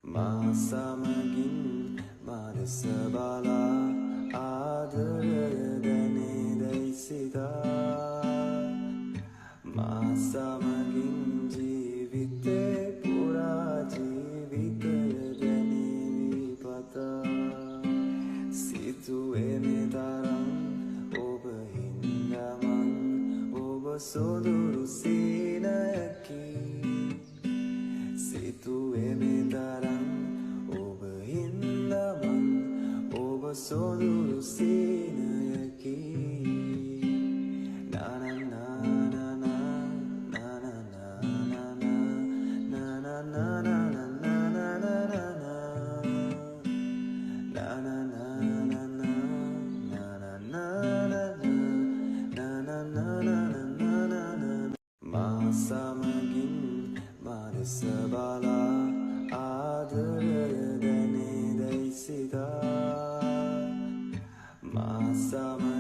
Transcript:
මාසමගින් මාදෙස බලා ආදරය දැනේදැයි සිතා මාසමගින් ජීවිතේ පුරා ජීවිතය දැනේවි පතා සිතුවේ මේ තරම් ඔබ හින්දමන් ඔබ සොඳුරු සීනයකි සිතුවේ මේ තරම් ඔබ හින්දමන් ඔබ සොඳුරු සීනයකි මාසමගින් මාදෙස බලා ආදරය දැනේදැයි සිතා මාසම